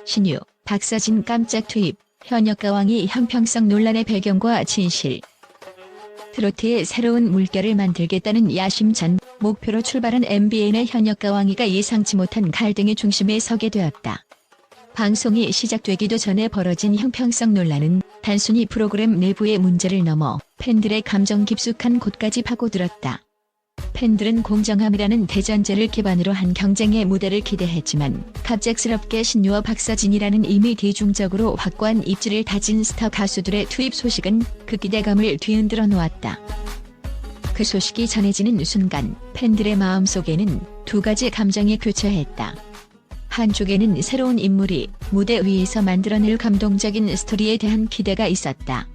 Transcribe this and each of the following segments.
신유, 박서진 깜짝 투입, 현역가왕이 형평성 논란의 배경과 진실. 트로트의 새로운 물결을 만들겠다는 야심찬 목표로 출발한 MBN의 현역가왕이가 예상치 못한 갈등의 중심에 서게 되었다. 방송이 시작되기도 전에 벌어진 형평성 논란은 단순히 프로그램 내부의 문제를 넘어 팬들의 감정 깊숙한 곳까지 파고들었다. 팬들은 공정함이라는 대전제를 기반으로 한 경쟁의 무대를 기대했지만 갑작스럽게 신유와 박서진이라는 이미 대중적으로 확고한 입지를 다진 스타 가수들의 투입 소식은 그 기대감을 뒤흔들어 놓았다. 그 소식이 전해지는 순간 팬들의 마음속에는 두 가지 감정이 교차했다. 한쪽에는 새로운 인물이 무대 위에서 만들어낼 감동적인 스토리에 대한 기대가 있었다.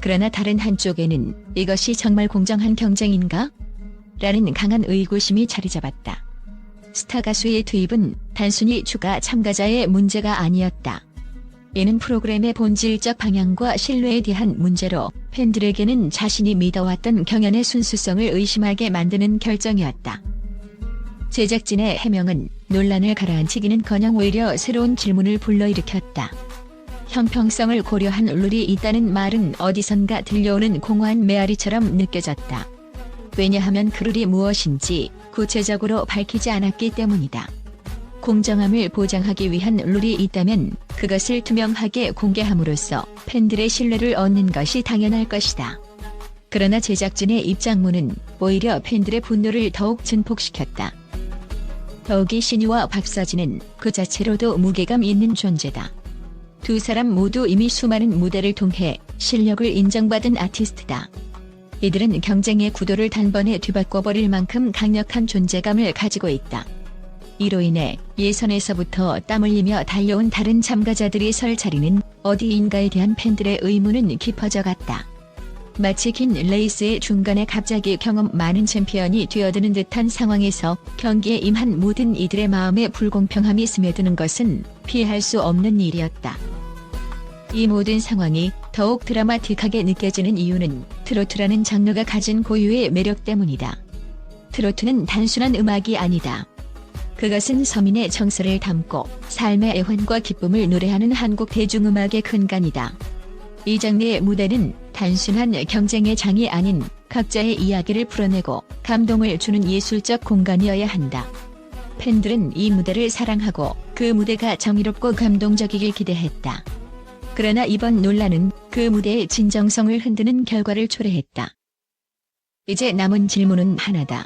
그러나 다른 한쪽에는 이것이 정말 공정한 경쟁인가? 라는 강한 의구심이 자리잡았다. 스타 가수의 투입은 단순히 추가 참가자의 문제가 아니었다. 이는 프로그램의 본질적 방향과 신뢰에 대한 문제로 팬들에게는 자신이 믿어왔던 경연의 순수성을 의심하게 만드는 결정이었다. 제작진의 해명은 논란을 가라앉히기는커녕 오히려 새로운 질문을 불러일으켰다. 형평성을 고려한 룰이 있다는 말은 어디선가 들려오는 공허한 메아리처럼 느껴졌다. 왜냐하면 그 룰이 무엇인지 구체적으로 밝히지 않았기 때문이다. 공정함을 보장하기 위한 룰이 있다면 그것을 투명하게 공개함으로써 팬들의 신뢰를 얻는 것이 당연할 것이다. 그러나 제작진의 입장문은 오히려 팬들의 분노를 더욱 증폭시켰다. 더욱이 신유와 박서진은 그 자체로도 무게감 있는 존재다. 두 사람 모두 이미 수많은 무대를 통해 실력을 인정받은 아티스트다. 이들은 경쟁의 구도를 단번에 뒤바꿔버릴 만큼 강력한 존재감을 가지고 있다. 이로 인해 예선에서부터 땀 흘리며 달려온 다른 참가자들이 설 자리는 어디인가에 대한 팬들의 의문은 깊어져 갔다. 마치 긴 레이스의 중간에 갑자기 경험 많은 챔피언이 뛰어드는 듯한 상황에서 경기에 임한 모든 이들의 마음에 불공평함이 스며드는 것은 피할 수 없는 일이었다. 이 모든 상황이 더욱 드라마틱하게 느껴지는 이유는 트로트라는 장르가 가진 고유의 매력 때문이다. 트로트는 단순한 음악이 아니다. 그것은 서민의 정서를 담고 삶의 애환과 기쁨을 노래하는 한국 대중음악의 근간이다. 이 장르의 무대는 단순한 경쟁의 장이 아닌 각자의 이야기를 풀어내고 감동을 주는 예술적 공간이어야 한다. 팬들은 이 무대를 사랑하고 그 무대가 정의롭고 감동적이길 기대했다. 그러나 이번 논란은 그 무대의 진정성을 흔드는 결과를 초래했다. 이제 남은 질문은 하나다.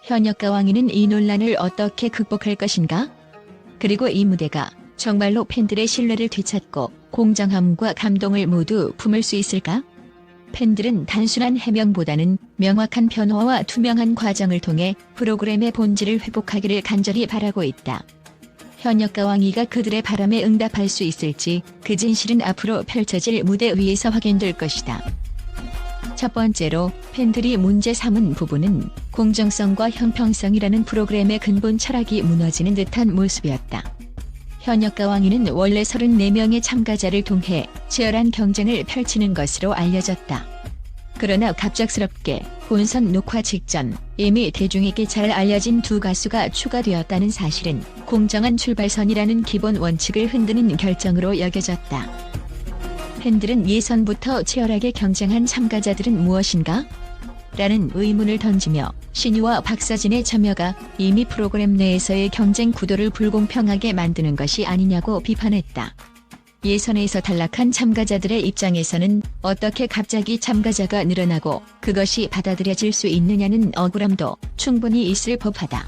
현역가왕이는 이 논란을 어떻게 극복할 것인가? 그리고 이 무대가 정말로 팬들의 신뢰를 되찾고 공정함과 감동을 모두 품을 수 있을까? 팬들은 단순한 해명보다는 명확한 변화와 투명한 과정을 통해 프로그램의 본질을 회복하기를 간절히 바라고 있다. 현역가왕이가 그들의 바람에 응답할 수 있을지 그 진실은 앞으로 펼쳐질 무대 위에서 확인될 것이다. 첫 번째로 팬들이 문제 삼은 부분은 공정성과 형평성이라는 프로그램의 근본 철학이 무너지는 듯한 모습이었다. 현역가왕이는 원래 34명의 참가자를 통해 치열한 경쟁을 펼치는 것으로 알려졌다. 그러나 갑작스럽게 본선 녹화 직전 이미 대중에게 잘 알려진 두 가수가 추가되었다는 사실은 공정한 출발선이라는 기본 원칙을 흔드는 결정으로 여겨졌다. 팬들은 예선부터 치열하게 경쟁한 참가자들은 무엇인가? 라는 의문을 던지며 신유와 박서진의 참여가 이미 프로그램 내에서의 경쟁 구도를 불공평하게 만드는 것이 아니냐고 비판했다. 예선에서 탈락한 참가자들의 입장에서는 어떻게 갑자기 참가자가 늘어나고 그것이 받아들여질 수 있느냐는 억울함도 충분히 있을 법하다.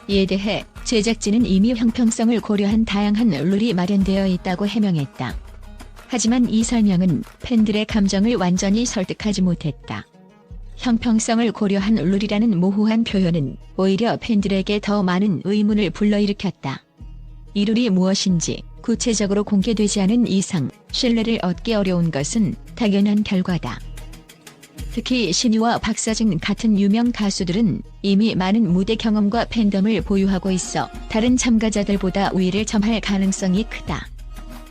이에 대해 제작진은 이미 형평성을 고려한 다양한 룰이 마련되어 있다고 해명했다. 하지만 이 설명은 팬들의 감정을 완전히 설득하지 못했다. 형평성을 고려한 룰이라는 모호한 표현은 오히려 팬들에게 더 많은 의문을 불러일으켰다. 이 룰이 무엇인지 구체적으로 공개되지 않은 이상 신뢰를 얻기 어려운 것은 당연한 결과다. 특히 신유와 박서진 같은 유명 가수들은 이미 많은 무대 경험과 팬덤을 보유하고 있어 다른 참가자들보다 우위를 점할 가능성이 크다.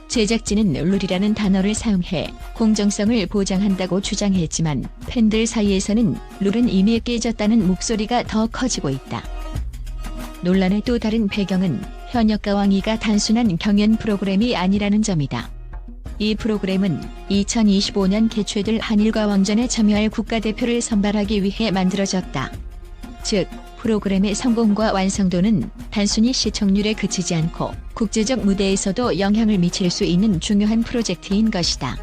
제작진은 룰이라는 단어를 사용해 공정성을 보장한다고 주장했지만 팬들 사이에서는 룰은 이미 깨졌다는 목소리가 더 커지고 있다. 논란의 또 다른 배경은 현역가왕이가 단순한 경연 프로그램이 아니라는 점이다. 이 프로그램은 2025년 개최될 한일가왕전에 참여할 국가대표를 선발하기 위해 만들어졌다. 즉, 프로그램의 성공과 완성도는 단순히 시청률에 그치지 않고 국제적 무대에서도 영향을 미칠 수 있는 중요한 프로젝트인 것이다.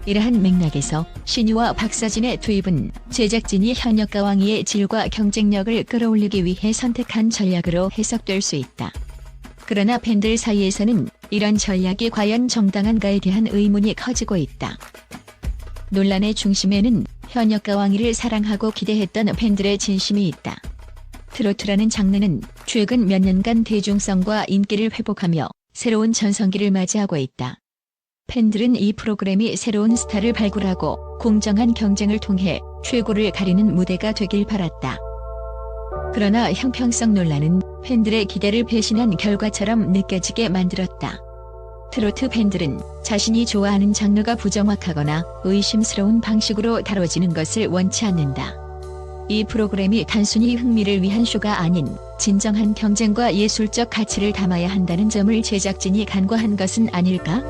이러한 맥락에서 신유와 박서진의 투입은 제작진이 현역가왕이의 질과 경쟁력을 끌어올리기 위해 선택한 전략으로 해석될 수 있다. 그러나 팬들 사이에서는 이런 전략이 과연 정당한가에 대한 의문이 커지고 있다. 논란의 중심에는 현역가왕이를 사랑하고 기대했던 팬들의 진심이 있다. 트로트라는 장르는 최근 몇 년간 대중성과 인기를 회복하며 새로운 전성기를 맞이하고 있다. 팬들은 이 프로그램이 새로운 스타를 발굴하고 공정한 경쟁을 통해 최고를 가리는 무대가 되길 바랐다. 그러나 형평성 논란은 팬들의 기대를 배신한 결과처럼 느껴지게 만들었다. 트로트 팬들은 자신이 좋아하는 장르가 부정확하거나 의심스러운 방식으로 다뤄지는 것을 원치 않는다. 이 프로그램이 단순히 흥미를 위한 쇼가 아닌 진정한 경쟁과 예술적 가치를 담아야 한다는 점을 제작진이 간과한 것은 아닐까?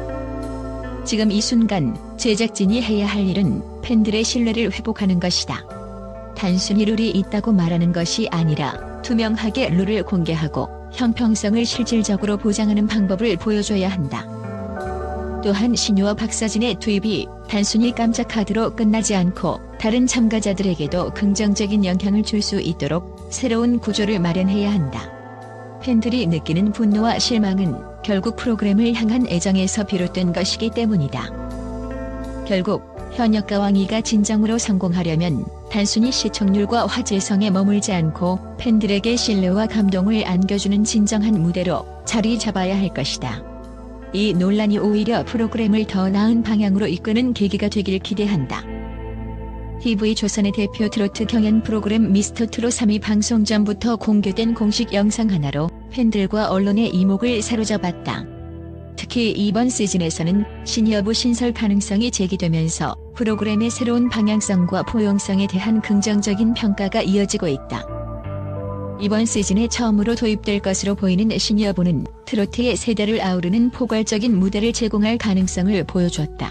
지금 이 순간 제작진이 해야 할 일은 팬들의 신뢰를 회복하는 것이다. 단순히 룰이 있다고 말하는 것이 아니라 투명하게 룰을 공개하고 형평성을 실질적으로 보장하는 방법을 보여줘야 한다. 또한 신유와 박서진의 투입이 단순히 깜짝 카드로 끝나지 않고 다른 참가자들에게도 긍정적인 영향을 줄 수 있도록 새로운 구조를 마련해야 한다. 팬들이 느끼는 분노와 실망은 결국 프로그램을 향한 애정에서 비롯된 것이기 때문이다. 결국 현역가왕이가 진정으로 성공하려면 단순히 시청률과 화제성에 머물지 않고 팬들에게 신뢰와 감동을 안겨주는 진정한 무대로 자리 잡아야 할 것이다. 이 논란이 오히려 프로그램을 더 나은 방향으로 이끄는 계기가 되길 기대한다. TV조선의 대표 트로트 경연 프로그램 미스터트롯 3이 방송 전부터 공개된 공식 영상 하나로 팬들과 언론의 이목을 사로잡았다. 특히 이번 시즌에서는 신여부 신설 가능성이 제기되면서 프로그램의 새로운 방향성과 포용성에 대한 긍정적인 평가가 이어지고 있다. 이번 시즌에 처음으로 도입될 것으로 보이는 신여부는 트로트의 세대를 아우르는 포괄적인 무대를 제공할 가능성을 보여줬다.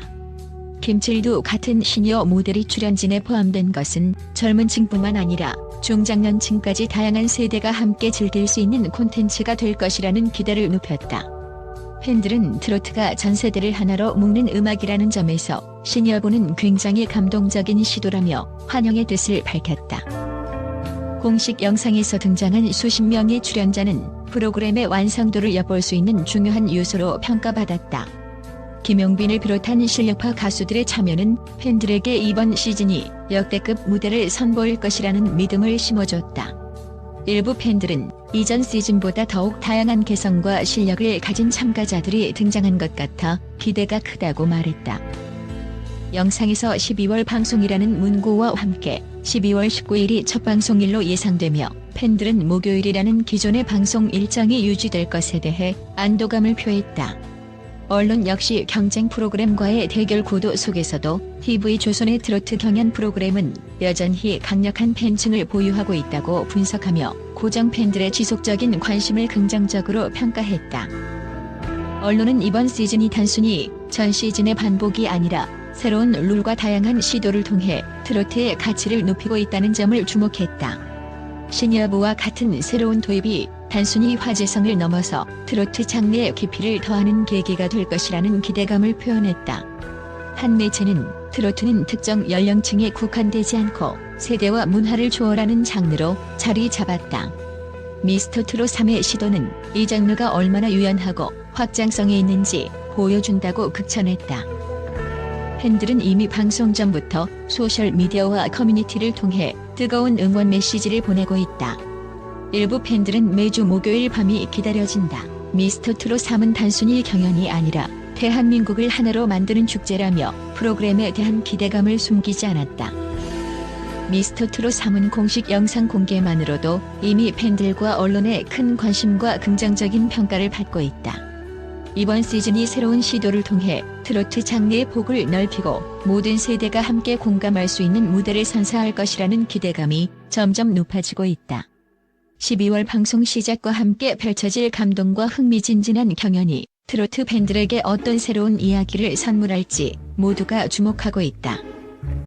김칠도 같은 시니어 모델이 출연진에 포함된 것은 젊은 층뿐만 아니라 중장년층까지 다양한 세대가 함께 즐길 수 있는 콘텐츠가 될 것이라는 기대를 높였다. 팬들은 트로트가 전 세대를 하나로 묶는 음악이라는 점에서 신여부는 굉장히 감동적인 시도라며 환영의 뜻을 밝혔다. 공식 영상에서 등장한 수십 명의 출연자는 프로그램의 완성도를 엿볼 수 있는 중요한 요소로 평가받았다. 김용빈을 비롯한 실력파 가수들의 참여는 팬들에게 이번 시즌이 역대급 무대를 선보일 것이라는 믿음을 심어줬다. 일부 팬들은 이전 시즌보다 더욱 다양한 개성과 실력을 가진 참가자들이 등장한 것 같아 기대가 크다고 말했다. 영상에서 12월 방송이라는 문구와 함께 12월 19일이 첫 방송일로 예상되며 팬들은 목요일이라는 기존의 방송 일정이 유지될 것에 대해 안도감을 표했다. 언론 역시 경쟁 프로그램과의 대결 구도 속에서도 TV조선의 트로트 경연 프로그램은 여전히 강력한 팬층을 보유하고 있다고 분석하며 고정 팬들의 지속적인 관심을 긍정적으로 평가했다. 언론은 이번 시즌이 단순히 전 시즌의 반복이 아니라 새로운 룰과 다양한 시도를 통해 트로트의 가치를 높이고 있다는 점을 주목했다. 신여부와 같은 새로운 도입이 단순히 화제성을 넘어서 트로트 장르의 깊이를 더하는 계기가 될 것이라는 기대감을 표현했다. 한 매체는 트로트는 특정 연령층에 국한되지 않고 세대와 문화를 초월하는 장르로 자리 잡았다. 미스터트롯 3의 시도는 이 장르가 얼마나 유연하고 확장성이 있는지 보여준다고 극찬했다. 팬들은 이미 방송 전부터 소셜미디어와 커뮤니티를 통해 뜨거운 응원 메시지를 보내고 있다. 일부 팬들은 매주 목요일 밤이 기다려진다. 미스터트롯 3은 단순히 경연이 아니라 대한민국을 하나로 만드는 축제라며 프로그램에 대한 기대감을 숨기지 않았다. 미스터트롯 3은 공식 영상 공개만으로도 이미 팬들과 언론의 큰 관심과 긍정적인 평가를 받고 있다. 이번 시즌이 새로운 시도를 통해 트로트 장르의 폭을 넓히고 모든 세대가 함께 공감할 수 있는 무대를 선사할 것이라는 기대감이 점점 높아지고 있다. 12월 방송 시작과 함께 펼쳐질 감동과 흥미진진한 경연이 트로트 팬들에게 어떤 새로운 이야기를 선물할지 모두가 주목하고 있다.